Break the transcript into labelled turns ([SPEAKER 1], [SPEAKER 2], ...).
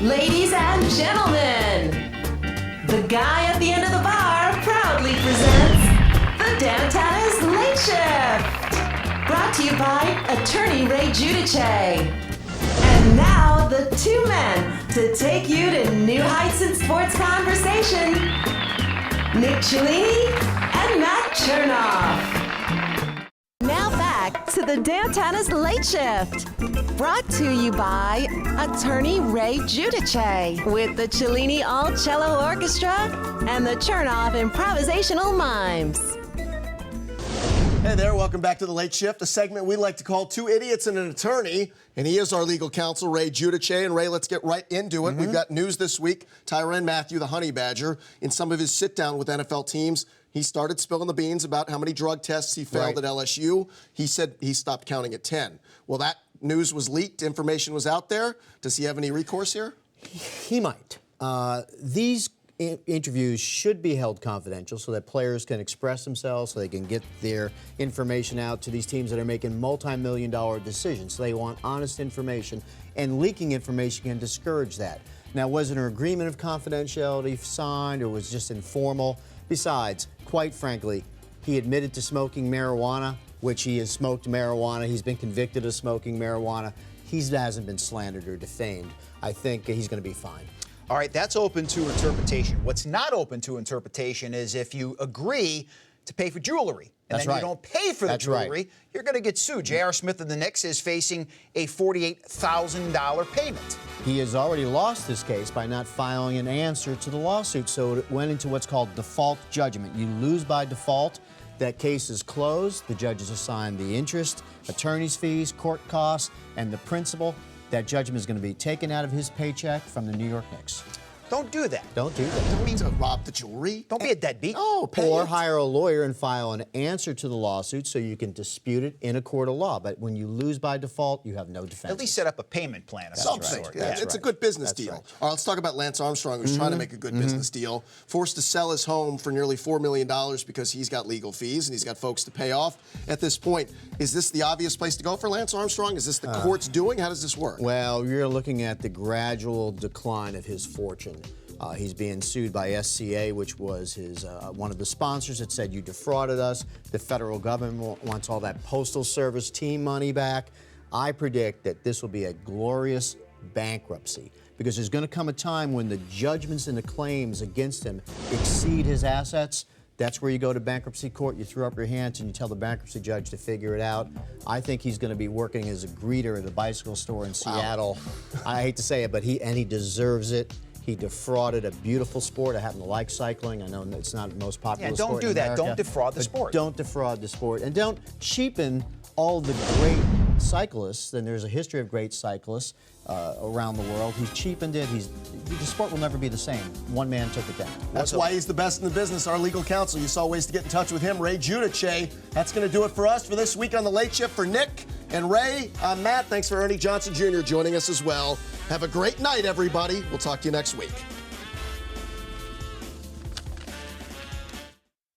[SPEAKER 1] Ladies and gentlemen, the guy at the end of the bar proudly presents the Dantanna's Late Shift. Brought to you by attorney Ray Giudice. And now the two men to take you to new heights in sports conversation, Nick Cellini and Matt Chernoff. Now back to the Dantanna's Late Shift. Brought to you by attorney Ray Giudice with the Cellini All Cello Orchestra and the Chernoff Improvisational Mimes.
[SPEAKER 2] Hey there, welcome back to The Late Shift, a segment we like to call Two Idiots and an Attorney. And he is our legal counsel, Ray Giudice. And Ray, let's get right into it. We've got news this week. Tyrann Mathieu, the Honey Badger, in some of his sit-down with NFL teams, he started spilling the beans about how many drug tests he failed at LSU. He said he stopped counting at 10. Well, that news was leaked. Information was out there. Does he have any recourse here?
[SPEAKER 3] He might. These interviews should be held confidential so that players can express themselves, so they can get their information out to these teams that are making multi-million-dollar decisions. So they want honest information, and leaking information can discourage that. Now, was it an agreement of confidentiality signed, or was it just informal? Besides, quite frankly, he admitted to smoking marijuana, which he has smoked marijuana. He's been convicted of smoking marijuana. He hasn't been slandered or defamed. I think he's going to be fine.
[SPEAKER 4] All right, that's open to interpretation. What's not open to interpretation is if you agree to pay for jewelry and then you don't pay for the jewelry, you're going to get sued. J.R. Smith of the Knicks is facing a $48,000 payment.
[SPEAKER 3] He has already lost this case by not filing an answer to the lawsuit, so it went into what's called default judgment. You lose by default. That case is closed. The judges assign the interest, attorney's fees, court costs, and the principal. That judgment is going to be taken out of his paycheck from the New York Knicks.
[SPEAKER 4] Don't do that.
[SPEAKER 3] Don't do that.
[SPEAKER 2] Don't mean to rob the jewelry.
[SPEAKER 4] Don't be a deadbeat.
[SPEAKER 2] Oh, pay
[SPEAKER 3] Or
[SPEAKER 2] it.
[SPEAKER 3] hire a lawyer and file an answer to the lawsuit so you can dispute it in a court of law. But when you lose by default, you have no defense.
[SPEAKER 4] At least set up a payment plan of some
[SPEAKER 2] Something.
[SPEAKER 4] sort.
[SPEAKER 2] Yeah, it's a good business deal. All right, let's talk about Lance Armstrong, who's trying to make a good business deal. Forced to sell his home for nearly $4 million because he's got legal fees and he's got folks to pay off. At this point, is this the obvious place to go for Lance Armstrong? Is this the court's doing? How does this work?
[SPEAKER 3] Well, you're looking at the gradual decline of his fortune. He's being sued by SCA, which was his one of the sponsors that said, you defrauded us. The federal government wants all that Postal Service team money back. I predict that this will be a glorious bankruptcy because there's going to come a time when the judgments and the claims against him exceed his assets. That's where you go to bankruptcy court, you throw up your hands, and you tell the bankruptcy judge to figure it out. I think he's going to be working as a greeter at a bicycle store in Seattle. I hate to say it, but he deserves it. He defrauded a beautiful sport. I happen to like cycling. I know it's not the most popular sport in America.
[SPEAKER 4] Don't do that. Don't defraud the sport.
[SPEAKER 3] Don't defraud the sport. And don't cheapen all the great cyclists. And there's a history of great cyclists around the world. He's cheapened it. The sport will never be the same. One man took it down.
[SPEAKER 2] That's why he's the best in the business, our legal counsel. You saw ways to get in touch with him, Ray Giudice. That's going to do it for us for this week on The Late Shift. For Nick and Ray, I'm Matt. Thanks for Ernie Johnson Jr. joining us as well. Have a great night, everybody. We'll talk to you next week.